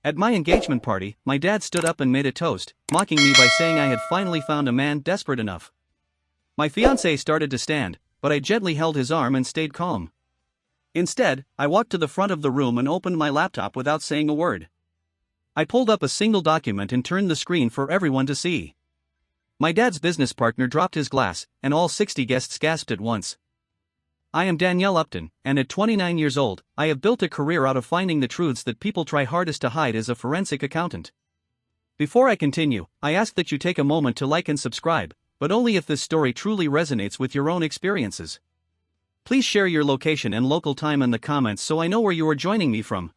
At my engagement party, my dad stood up and made a toast, mocking me by saying I had finally found a man desperate enough. My fiancé started to stand, but I gently held his arm and stayed calm. Instead, I walked to the front of the room and opened my laptop without saying a word. I pulled up a single document and turned the screen for everyone to see. My dad's business partner dropped his glass, and all 60 guests gasped at once. I am Danielle Upton, and at 29 years old, I have built a career out of finding the truths that people try hardest to hide as a forensic accountant. Before I continue, I ask that you take a moment to like and subscribe, but only if this story truly resonates with your own experiences. Please share your location and local time in the comments so I know where you are joining me from.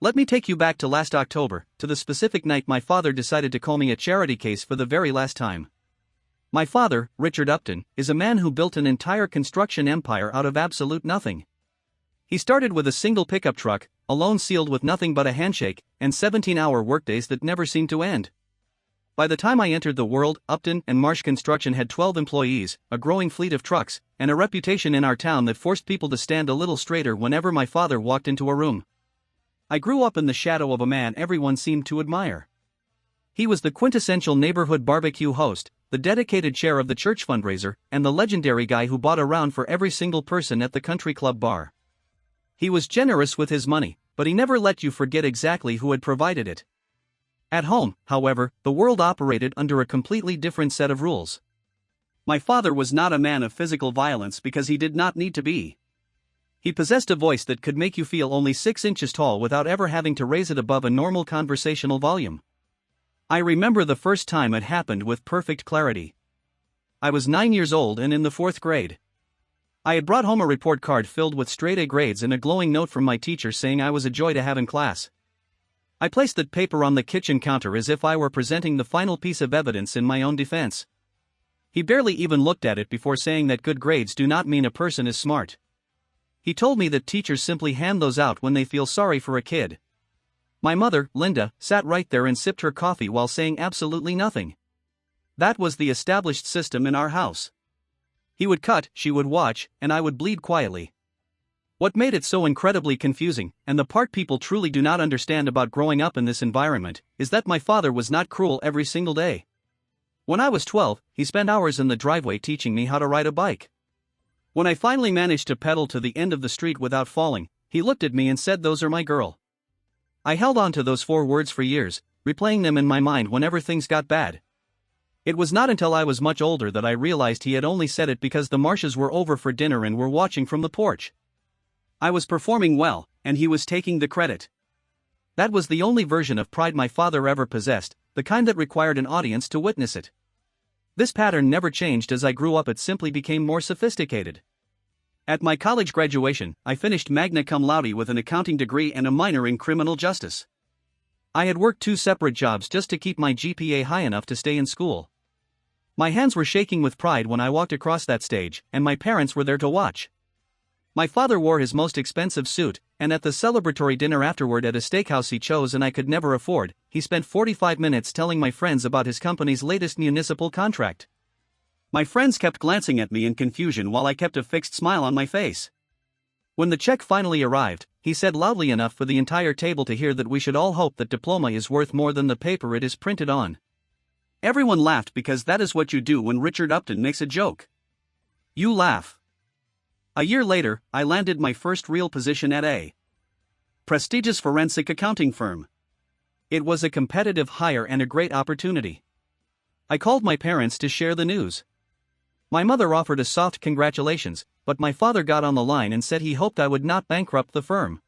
Let me take you back to last October, to the specific night my father decided to call me a charity case for the very last time. My father, Richard Upton, is a man who built an entire construction empire out of absolute nothing. He started with a single pickup truck, a loan sealed with nothing but a handshake, and 17-hour workdays that never seemed to end. By the time I entered the world, Upton and Marsh Construction had 12 employees, a growing fleet of trucks, and a reputation in our town that forced people to stand a little straighter whenever my father walked into a room. I grew up in the shadow of a man everyone seemed to admire. He was the quintessential neighborhood barbecue host, the dedicated chair of the church fundraiser, and the legendary guy who bought a round for every single person at the country club bar. He was generous with his money, but he never let you forget exactly who had provided it. At home, however, the world operated under a completely different set of rules. My father was not a man of physical violence because he did not need to be. He possessed a voice that could make you feel only 6 inches tall without ever having to raise it above a normal conversational volume. I remember the first time it happened with perfect clarity. I was 9 years old and in the 4th grade. I had brought home a report card filled with straight A grades and a glowing note from my teacher saying I was a joy to have in class. I placed that paper on the kitchen counter as if I were presenting the final piece of evidence in my own defense. He barely even looked at it before saying that good grades do not mean a person is smart. He told me that teachers simply hand those out when they feel sorry for a kid. My mother, Linda, sat right there and sipped her coffee while saying absolutely nothing. That was the established system in our house. He would cut, she would watch, and I would bleed quietly. What made it so incredibly confusing, and the part people truly do not understand about growing up in this environment, is that my father was not cruel every single day. When I was 12, he spent hours in the driveway teaching me how to ride a bike. When I finally managed to pedal to the end of the street without falling, he looked at me and said, "Those are my girl." I held on to those 4 words for years, replaying them in my mind whenever things got bad. It was not until I was much older that I realized he had only said it because the Marshes were over for dinner and were watching from the porch. I was performing well, and he was taking the credit. That was the only version of pride my father ever possessed, the kind that required an audience to witness it. This pattern never changed as I grew up, it simply became more sophisticated. At my college graduation, I finished magna cum laude with an accounting degree and a minor in criminal justice. I had worked 2 separate jobs just to keep my GPA high enough to stay in school. My hands were shaking with pride when I walked across that stage, and my parents were there to watch. My father wore his most expensive suit, and at the celebratory dinner afterward at a steakhouse he chose and I could never afford, he spent 45 minutes telling my friends about his company's latest municipal contract. My friends kept glancing at me in confusion while I kept a fixed smile on my face. When the check finally arrived, he said loudly enough for the entire table to hear that we should all hope that diploma is worth more than the paper it is printed on. Everyone laughed because that is what you do when Richard Upton makes a joke. You laugh. A year later, I landed my first real position at a prestigious forensic accounting firm. It was a competitive hire and a great opportunity. I called my parents to share the news. My mother offered a soft congratulations, but my father got on the line and said he hoped I would not bankrupt the firm.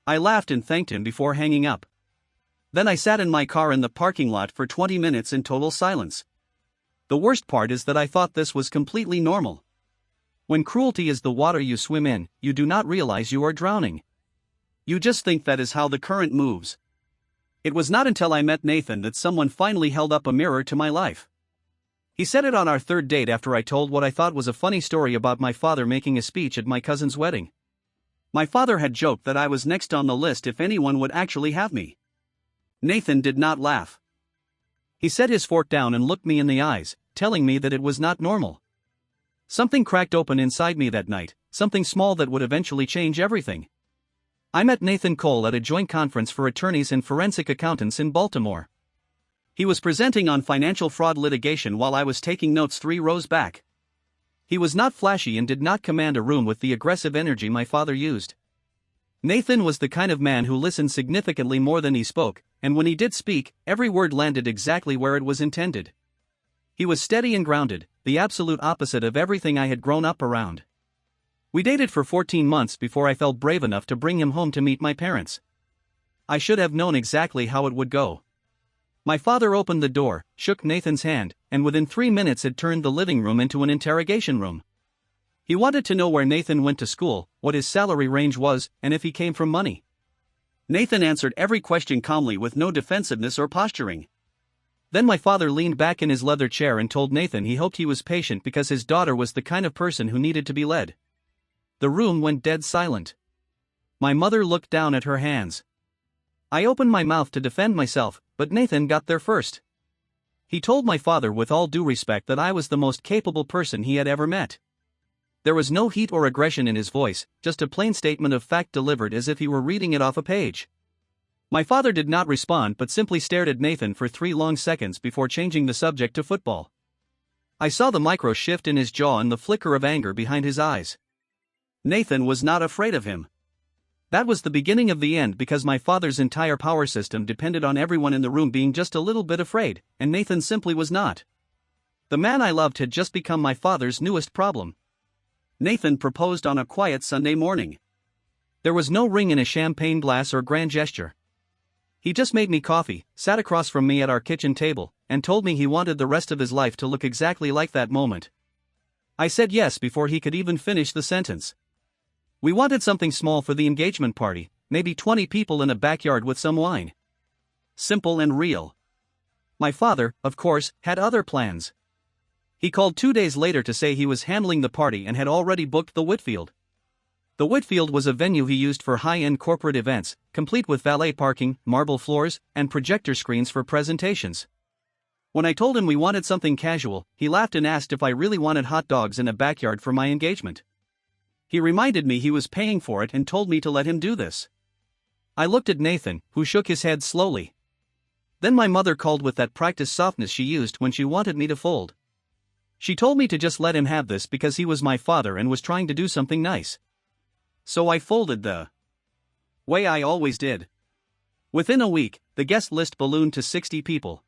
I laughed and thanked him before hanging up. Then I sat in my car in the parking lot for 20 minutes in total silence. The worst part is that I thought this was completely normal. When cruelty is the water you swim in, you do not realize you are drowning. You just think that is how the current moves. It was not until I met Nathan that someone finally held up a mirror to my life. He said it on our 3rd date after I told what I thought was a funny story about my father making a speech at my cousin's wedding. My father had joked that I was next on the list if anyone would actually have me. Nathan did not laugh. He set his fork down and looked me in the eyes, telling me that it was not normal. Something cracked open inside me that night, something small that would eventually change everything. I met Nathan Cole at a joint conference for attorneys and forensic accountants in Baltimore. He was presenting on financial fraud litigation while I was taking notes 3 rows back. He was not flashy and did not command a room with the aggressive energy my father used. Nathan was the kind of man who listened significantly more than he spoke, and when he did speak, every word landed exactly where it was intended. He was steady and grounded, the absolute opposite of everything I had grown up around. We dated for 14 months before I felt brave enough to bring him home to meet my parents. I should have known exactly how it would go. My father opened the door, shook Nathan's hand, and within 3 minutes had turned the living room into an interrogation room. He wanted to know where Nathan went to school, what his salary range was, and if he came from money. Nathan answered every question calmly with no defensiveness or posturing. Then my father leaned back in his leather chair and told Nathan he hoped he was patient because his daughter was the kind of person who needed to be led. The room went dead silent. My mother looked down at her hands. I opened my mouth to defend myself, but Nathan got there first. He told my father with all due respect that I was the most capable person he had ever met. There was no heat or aggression in his voice, just a plain statement of fact delivered as if he were reading it off a page. My father did not respond but simply stared at Nathan for 3 long seconds before changing the subject to football. I saw the micro shift in his jaw and the flicker of anger behind his eyes. Nathan was not afraid of him. That was the beginning of the end because my father's entire power system depended on everyone in the room being just a little bit afraid, and Nathan simply was not. The man I loved had just become my father's newest problem. Nathan proposed on a quiet Sunday morning. There was no ring in a champagne glass or grand gesture. He just made me coffee, sat across from me at our kitchen table, and told me he wanted the rest of his life to look exactly like that moment. I said yes before he could even finish the sentence. We wanted something small for the engagement party, maybe 20 people in a backyard with some wine. Simple and real. My father, of course, had other plans. He called 2 days later to say he was handling the party and had already booked the Whitfield. The Whitfield was a venue he used for high-end corporate events, complete with valet parking, marble floors, and projector screens for presentations. When I told him we wanted something casual, he laughed and asked if I really wanted hot dogs in a backyard for my engagement. He reminded me he was paying for it and told me to let him do this. I looked at Nathan, who shook his head slowly. Then my mother called with that practiced softness she used when she wanted me to fold. She told me to just let him have this because he was my father and was trying to do something nice. So I folded the way I always did. Within a week, the guest list ballooned to 60 people.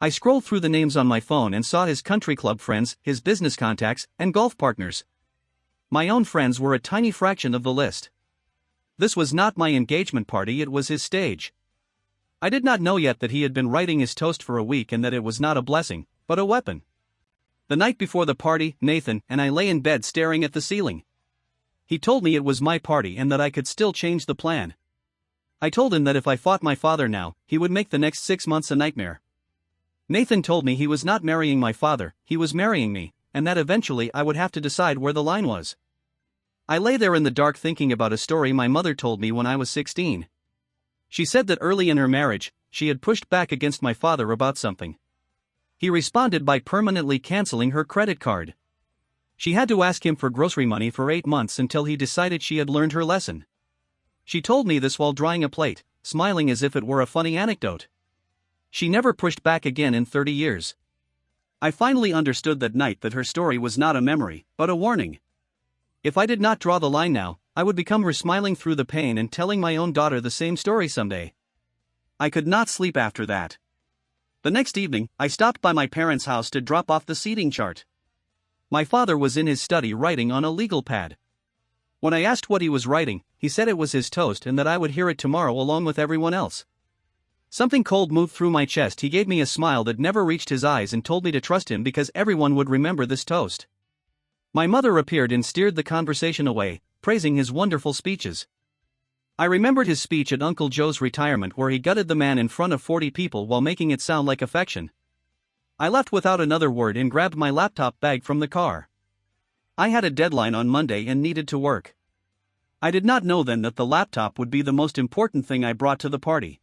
I scrolled through the names on my phone and saw his country club friends, his business contacts, and golf partners. My own friends were a tiny fraction of the list. This was not my engagement party, it was his stage. I did not know yet that he had been writing his toast for a week and that it was not a blessing, but a weapon. The night before the party, Nathan and I lay in bed staring at the ceiling. He told me it was my party and that I could still change the plan. I told him that if I fought my father now, he would make the next 6 months a nightmare. Nathan told me he was not marrying my father, he was marrying me, and that eventually I would have to decide where the line was. I lay there in the dark thinking about a story my mother told me when I was 16. She said that early in her marriage, she had pushed back against my father about something. He responded by permanently canceling her credit card. She had to ask him for grocery money for 8 months until he decided she had learned her lesson. She told me this while drying a plate, smiling as if it were a funny anecdote. She never pushed back again in 30 years. I finally understood that night that her story was not a memory, but a warning. If I did not draw the line now, I would become smiling through the pain and telling my own daughter the same story someday. I could not sleep after that. The next evening, I stopped by my parents' house to drop off the seating chart. My father was in his study writing on a legal pad. When I asked what he was writing, he said it was his toast and that I would hear it tomorrow along with everyone else. Something cold moved through my chest. He gave me a smile that never reached his eyes and told me to trust him because everyone would remember this toast. My mother appeared and steered the conversation away, praising his wonderful speeches. I remembered his speech at Uncle Joe's retirement where he gutted the man in front of 40 people while making it sound like affection. I left without another word and grabbed my laptop bag from the car. I had a deadline on Monday and needed to work. I did not know then that the laptop would be the most important thing I brought to the party.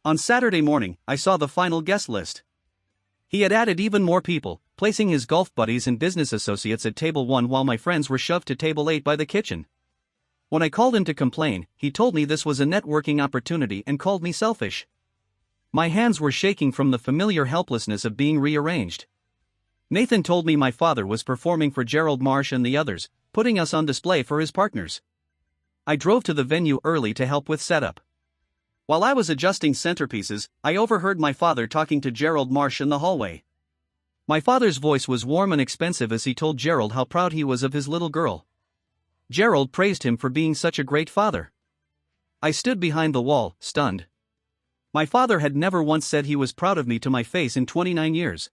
On Saturday morning, I saw the final guest list. He had added even more people, placing his golf buddies and business associates at table 1 while my friends were shoved to table 8 by the kitchen. When I called him to complain, he told me this was a networking opportunity and called me selfish. My hands were shaking from the familiar helplessness of being rearranged. Nathan told me my father was performing for Gerald Marsh and the others, putting us on display for his partners. I drove to the venue early to help with setup. While I was adjusting centerpieces, I overheard my father talking to Gerald Marsh in the hallway. My father's voice was warm and expensive as he told Gerald how proud he was of his little girl. Gerald praised him for being such a great father. I stood behind the wall, stunned. My father had never once said he was proud of me to my face in 29 years.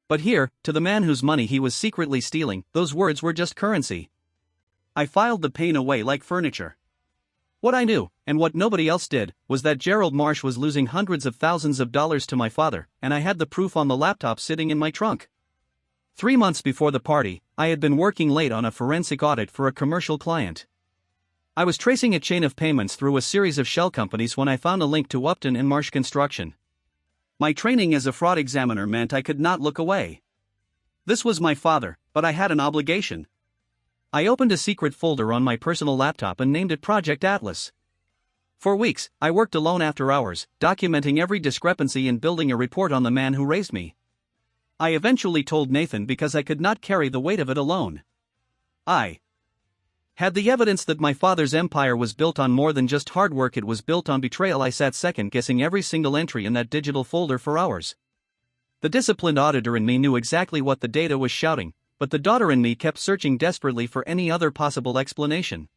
But here, to the man whose money he was secretly stealing, those words were just currency. I filed the pain away like furniture. What I knew, and what nobody else did, was that Gerald Marsh was losing hundreds of thousands of dollars to my father, and I had the proof on the laptop sitting in my trunk. 3 months before the party, I had been working late on a forensic audit for a commercial client. I was tracing a chain of payments through a series of shell companies when I found a link to Upton and Marsh Construction. My training as a fraud examiner meant I could not look away. This was my father, but I had an obligation. I opened a secret folder on my personal laptop and named it Project Atlas. For weeks, I worked alone after hours, documenting every discrepancy and building a report on the man who raised me. I eventually told Nathan because I could not carry the weight of it alone. I had the evidence that my father's empire was built on more than just hard work, it was built on betrayal. I sat second-guessing every single entry in that digital folder for hours. The disciplined auditor in me knew exactly what the data was shouting, but the daughter in me kept searching desperately for any other possible explanation.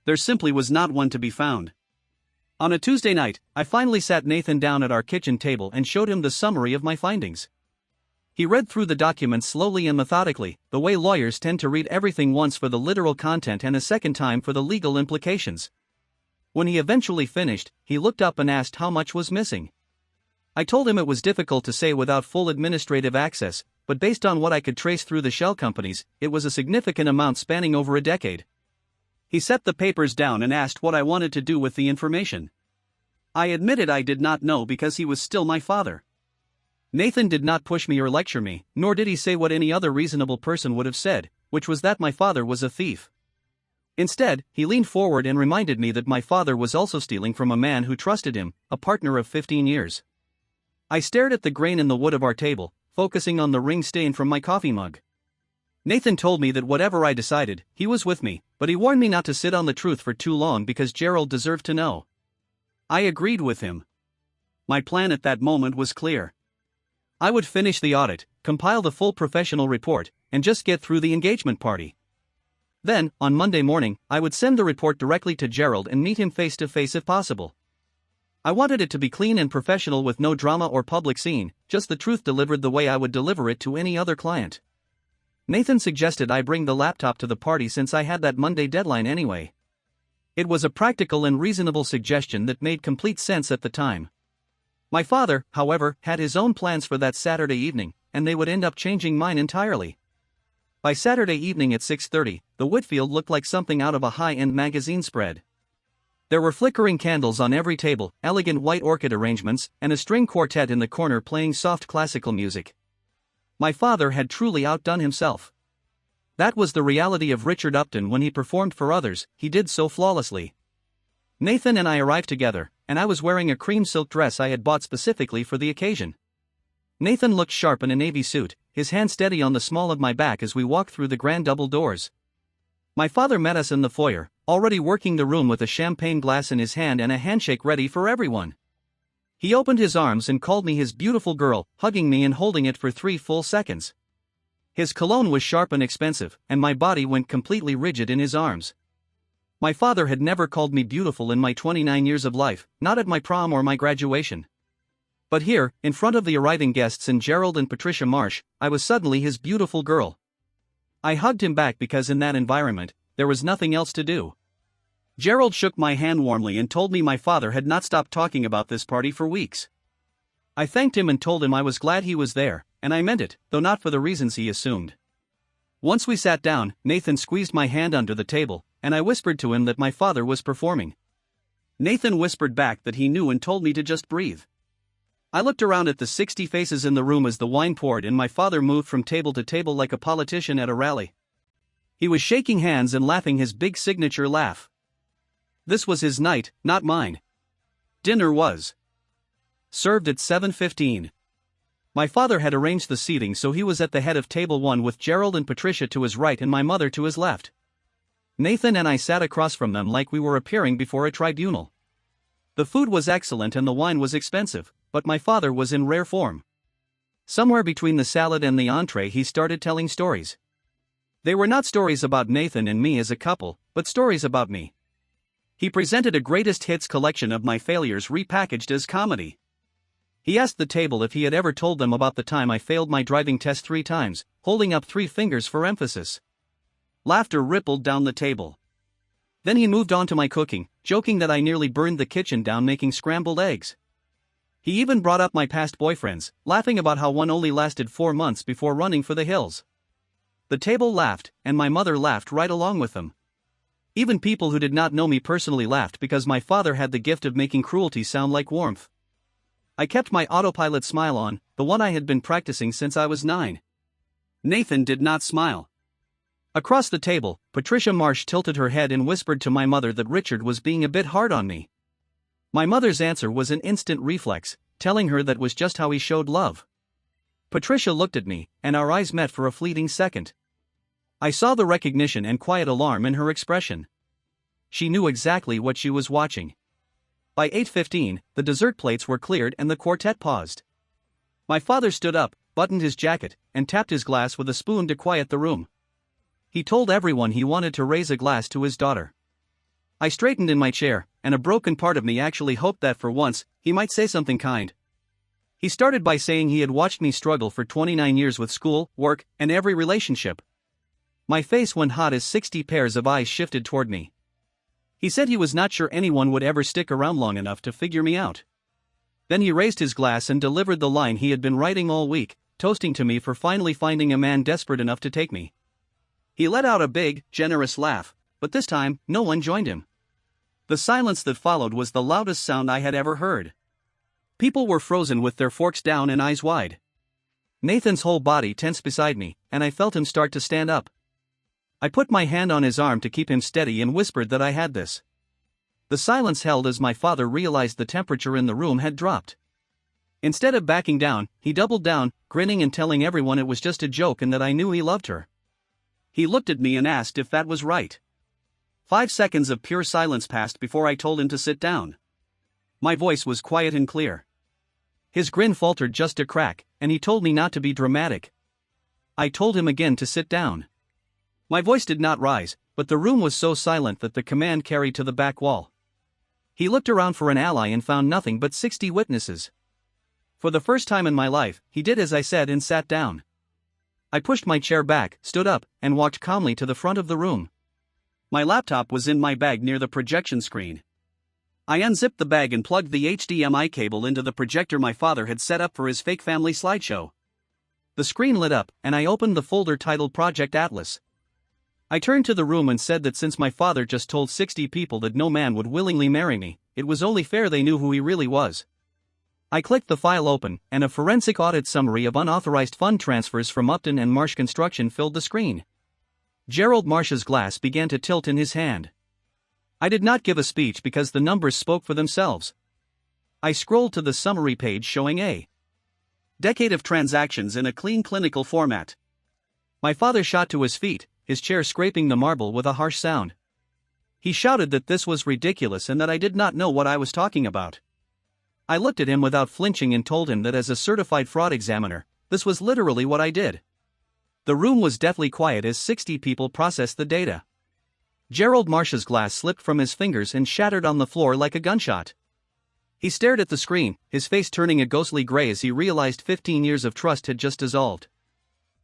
There simply was not one to be found. On a Tuesday night, I finally sat Nathan down at our kitchen table and showed him the summary of my findings. He read through the documents slowly and methodically, the way lawyers tend to read everything once for the literal content and a second time for the legal implications. When he eventually finished, he looked up and asked how much was missing. I told him it was difficult to say without full administrative access, but based on what I could trace through the shell companies, it was a significant amount spanning over a decade. He set the papers down and asked what I wanted to do with the information. I admitted I did not know because he was still my father. Nathan did not push me or lecture me, nor did he say what any other reasonable person would have said, which was that my father was a thief. Instead, he leaned forward and reminded me that my father was also stealing from a man who trusted him, a partner of 15 years. I stared at the grain in the wood of our table, focusing on the ring stain from my coffee mug. Nathan told me that whatever I decided, he was with me, but he warned me not to sit on the truth for too long because Gerald deserved to know. I agreed with him. My plan at that moment was clear. I would finish the audit, compile the full professional report, and just get through the engagement party. Then, on Monday morning, I would send the report directly to Gerald and meet him face to face if possible. I wanted it to be clean and professional with no drama or public scene, just the truth delivered the way I would deliver it to any other client. Nathan suggested I bring the laptop to the party since I had that Monday deadline anyway. It was a practical and reasonable suggestion that made complete sense at the time. My father, however, had his own plans for that Saturday evening, and they would end up changing mine entirely. By Saturday evening at 6:30, the Whitfield looked like something out of a high-end magazine spread. There were flickering candles on every table, elegant white orchid arrangements, and a string quartet in the corner playing soft classical music. My father had truly outdone himself. That was the reality of Richard Upton when he performed for others, he did so flawlessly. Nathan and I arrived together, and I was wearing a cream silk dress I had bought specifically for the occasion. Nathan looked sharp in a navy suit, his hand steady on the small of my back as we walked through the grand double doors. My father met us in the foyer, already working the room with a champagne glass in his hand and a handshake ready for everyone. He opened his arms and called me his beautiful girl, hugging me and holding it for 3 full seconds. His cologne was sharp and expensive, and my body went completely rigid in his arms. My father had never called me beautiful in my 29 years of life, not at my prom or my graduation. But here, in front of the arriving guests and Gerald and Patricia Marsh, I was suddenly his beautiful girl. I hugged him back because in that environment, there was nothing else to do. Gerald shook my hand warmly and told me my father had not stopped talking about this party for weeks. I thanked him and told him I was glad he was there, and I meant it, though not for the reasons he assumed. Once we sat down, Nathan squeezed my hand under the table, and I whispered to him that my father was performing. Nathan whispered back that he knew and told me to just breathe. I looked around at the 60 faces in the room as the wine poured and my father moved from table to table like a politician at a rally. He was shaking hands and laughing his big signature laugh. This was his night, not mine. Dinner was served at 7:15. My father had arranged the seating so he was at the head of table 1 with Gerald and Patricia to his right and my mother to his left. Nathan and I sat across from them like we were appearing before a tribunal. The food was excellent and the wine was expensive, but my father was in rare form. Somewhere between the salad and the entree he started telling stories. They were not stories about Nathan and me as a couple, but stories about me. He presented a greatest hits collection of my failures repackaged as comedy. He asked the table if he had ever told them about the time I failed my driving test 3 times, holding up 3 fingers for emphasis. Laughter rippled down the table. Then he moved on to my cooking, joking that I nearly burned the kitchen down making scrambled eggs. He even brought up my past boyfriends, laughing about how one only lasted 4 months before running for the hills. The table laughed, and my mother laughed right along with them. Even people who did not know me personally laughed because my father had the gift of making cruelty sound like warmth. I kept my autopilot smile on, the one I had been practicing since I was 9. Nathan did not smile. Across the table, Patricia Marsh tilted her head and whispered to my mother that Richard was being a bit hard on me. My mother's answer was an instant reflex, telling her that was just how he showed love. Patricia looked at me, and our eyes met for a fleeting second. I saw the recognition and quiet alarm in her expression. She knew exactly what she was watching. By 8:15, the dessert plates were cleared and the quartet paused. My father stood up, buttoned his jacket, and tapped his glass with a spoon to quiet the room. He told everyone he wanted to raise a glass to his daughter. I straightened in my chair, and a broken part of me actually hoped that for once, he might say something kind. He started by saying he had watched me struggle for 29 years with school, work, and every relationship. My face went hot as 60 pairs of eyes shifted toward me. He said he was not sure anyone would ever stick around long enough to figure me out. Then he raised his glass and delivered the line he had been writing all week, toasting to me for finally finding a man desperate enough to take me. He let out a big, generous laugh, but this time, no one joined him. The silence that followed was the loudest sound I had ever heard. People were frozen with their forks down and eyes wide. Nathan's whole body tensed beside me, and I felt him start to stand up. I put my hand on his arm to keep him steady and whispered that I had this. The silence held as my father realized the temperature in the room had dropped. Instead of backing down, he doubled down, grinning and telling everyone it was just a joke and that I knew he loved her. He looked at me and asked if that was right. 5 seconds of pure silence passed before I told him to sit down. My voice was quiet and clear. His grin faltered just a crack, and he told me not to be dramatic. I told him again to sit down. My voice did not rise, but the room was so silent that the command carried to the back wall. He looked around for an ally and found nothing but 60 witnesses. For the first time in my life, he did as I said and sat down. I pushed my chair back, stood up, and walked calmly to the front of the room. My laptop was in my bag near the projection screen. I unzipped the bag and plugged the HDMI cable into the projector my father had set up for his fake family slideshow. The screen lit up, and I opened the folder titled Project Atlas. I turned to the room and said that since my father just told 60 people that no man would willingly marry me, it was only fair they knew who he really was. I clicked the file open, and a forensic audit summary of unauthorized fund transfers from Upton and Marsh Construction filled the screen. Gerald Marsh's glass began to tilt in his hand. I did not give a speech because the numbers spoke for themselves. I scrolled to the summary page showing a decade of transactions in a clean clinical format. My father shot to his feet, his chair scraping the marble with a harsh sound. He shouted that this was ridiculous and that I did not know what I was talking about. I looked at him without flinching and told him that as a certified fraud examiner, this was literally what I did. The room was deathly quiet as 60 people processed the data. Gerald Marsh's glass slipped from his fingers and shattered on the floor like a gunshot. He stared at the screen, his face turning a ghostly gray as he realized 15 years of trust had just dissolved.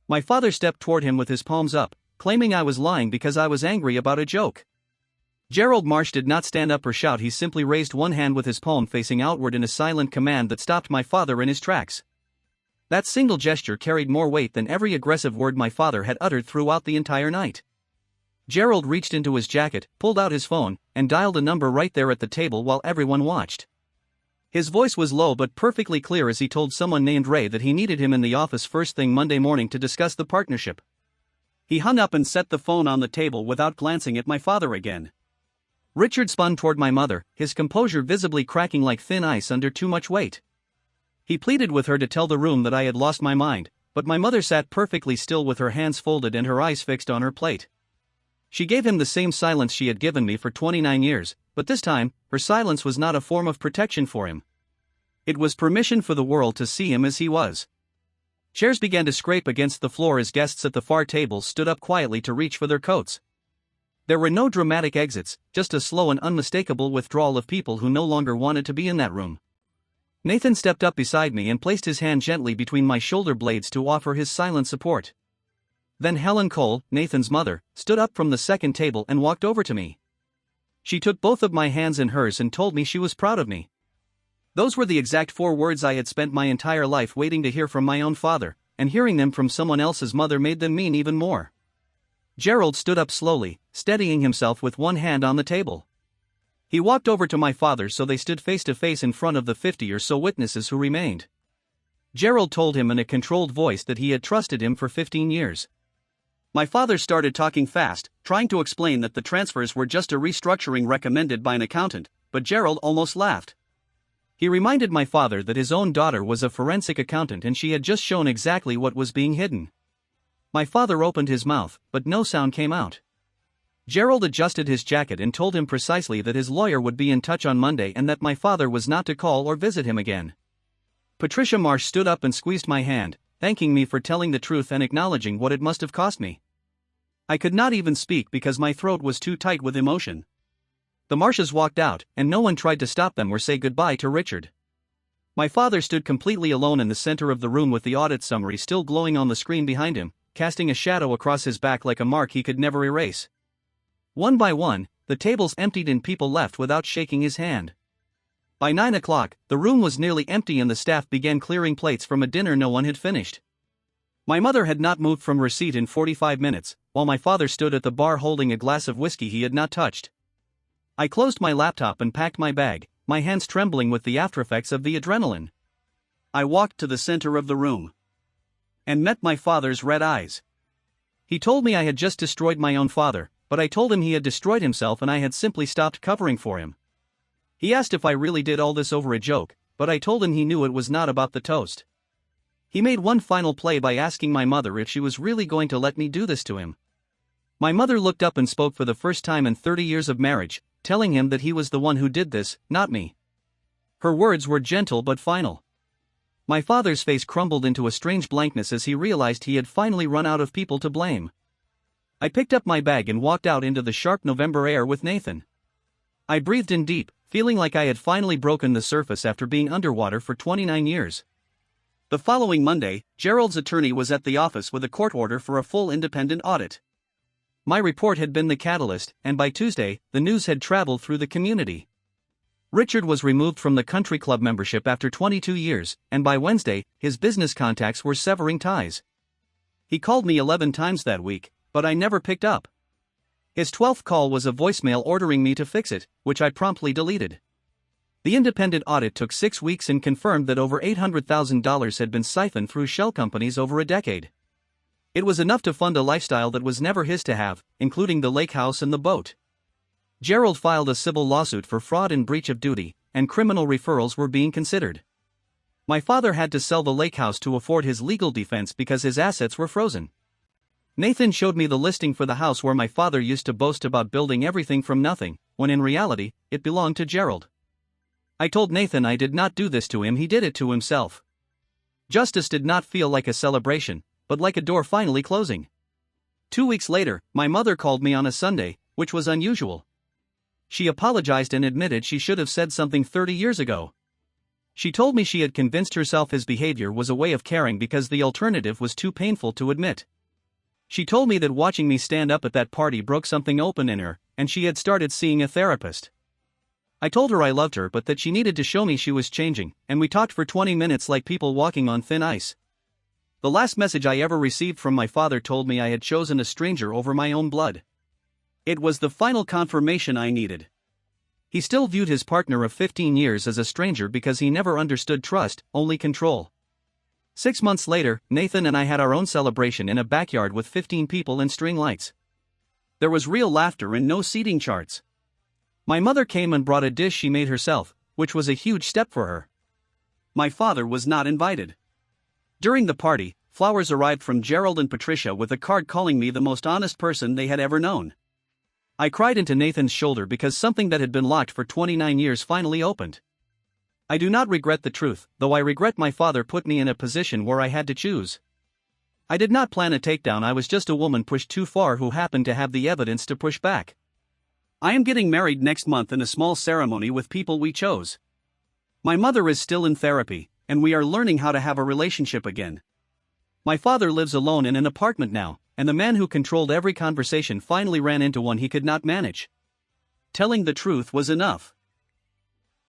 My father stepped toward him with his palms up, claiming I was lying because I was angry about a joke. Gerald Marsh did not stand up or shout, he simply raised one hand with his palm facing outward in a silent command that stopped my father in his tracks. That single gesture carried more weight than every aggressive word my father had uttered throughout the entire night. Gerald reached into his jacket, pulled out his phone, and dialed a number right there at the table while everyone watched. His voice was low but perfectly clear as he told someone named Ray that he needed him in the office first thing Monday morning to discuss the partnership. He hung up and set the phone on the table without glancing at my father again. Richard spun toward my mother, his composure visibly cracking like thin ice under too much weight. He pleaded with her to tell the room that I had lost my mind, but my mother sat perfectly still with her hands folded and her eyes fixed on her plate. She gave him the same silence she had given me for 29 years, but this time, her silence was not a form of protection for him. It was permission for the world to see him as he was. Chairs began to scrape against the floor as guests at the far tables stood up quietly to reach for their coats. There were no dramatic exits, just a slow and unmistakable withdrawal of people who no longer wanted to be in that room. Nathan stepped up beside me and placed his hand gently between my shoulder blades to offer his silent support. Then Helen Cole, Nathan's mother, stood up from the second table and walked over to me. She took both of my hands in hers and told me she was proud of me. Those were the exact 4 words I had spent my entire life waiting to hear from my own father, and hearing them from someone else's mother made them mean even more. Gerald stood up slowly, steadying himself with one hand on the table. He walked over to my father so they stood face to face in front of the 50 or so witnesses who remained. Gerald told him in a controlled voice that he had trusted him for 15 years. My father started talking fast, trying to explain that the transfers were just a restructuring recommended by an accountant, but Gerald almost laughed. He reminded my father that his own daughter was a forensic accountant and she had just shown exactly what was being hidden. My father opened his mouth, but no sound came out. Gerald adjusted his jacket and told him precisely that his lawyer would be in touch on Monday and that my father was not to call or visit him again. Patricia Marsh stood up and squeezed my hand, thanking me for telling the truth and acknowledging what it must have cost me. I could not even speak because my throat was too tight with emotion. The Marshes walked out, and no one tried to stop them or say goodbye to Richard. My father stood completely alone in the center of the room with the audit summary still glowing on the screen behind him, casting a shadow across his back like a mark he could never erase. One by one, the tables emptied and people left without shaking his hand. By 9 o'clock, the room was nearly empty and the staff began clearing plates from a dinner no one had finished. My mother had not moved from her seat in 45 minutes, while my father stood at the bar holding a glass of whiskey he had not touched. I closed my laptop and packed my bag, my hands trembling with the aftereffects of the adrenaline. I walked to the center of the room and met my father's red eyes. He told me I had just destroyed my own father, but I told him he had destroyed himself and I had simply stopped covering for him. He asked if I really did all this over a joke, but I told him he knew it was not about the toast. He made one final play by asking my mother if she was really going to let me do this to him. My mother looked up and spoke for the first time in 30 years of marriage, telling him that he was the one who did this, not me. Her words were gentle but final. My father's face crumbled into a strange blankness as he realized he had finally run out of people to blame. I picked up my bag and walked out into the sharp November air with Nathan. I breathed in deep, feeling like I had finally broken the surface after being underwater for 29 years. The following Monday, Gerald's attorney was at the office with a court order for a full independent audit. My report had been the catalyst, and by Tuesday, the news had traveled through the community. Richard was removed from the country club membership after 22 years, and by Wednesday, his business contacts were severing ties. He called me 11 times that week, but I never picked up. His 12th call was a voicemail ordering me to fix it, which I promptly deleted. The independent audit took 6 weeks and confirmed that over $800,000 had been siphoned through shell companies over a decade. It was enough to fund a lifestyle that was never his to have, including the lake house and the boat. Gerald filed a civil lawsuit for fraud and breach of duty, and criminal referrals were being considered. My father had to sell the lake house to afford his legal defense because his assets were frozen. Nathan showed me the listing for the house where my father used to boast about building everything from nothing, when in reality, it belonged to Gerald. I told Nathan I did not do this to him, he did it to himself. Justice did not feel like a celebration, but like a door finally closing. 2 weeks later, my mother called me on a Sunday, which was unusual. She apologized and admitted she should have said something 30 years ago. She told me she had convinced herself his behavior was a way of caring because the alternative was too painful to admit. She told me that watching me stand up at that party broke something open in her, and she had started seeing a therapist. I told her I loved her but that she needed to show me she was changing, and we talked for 20 minutes like people walking on thin ice. The last message I ever received from my father told me I had chosen a stranger over my own blood. It was the final confirmation I needed. He still viewed his partner of 15 years as a stranger because he never understood trust, only control. 6 months later, Nathan and I had our own celebration in a backyard with 15 people and string lights. There was real laughter and no seating charts. My mother came and brought a dish she made herself, which was a huge step for her. My father was not invited. During the party, flowers arrived from Gerald and Patricia with a card calling me the most honest person they had ever known. I cried into Nathan's shoulder because something that had been locked for 29 years finally opened. I do not regret the truth, though I regret my father put me in a position where I had to choose. I did not plan a takedown, I was just a woman pushed too far who happened to have the evidence to push back. I am getting married next month in a small ceremony with people we chose. My mother is still in therapy, and we are learning how to have a relationship again. My father lives alone in an apartment now, and the man who controlled every conversation finally ran into one he could not manage. Telling the truth was enough.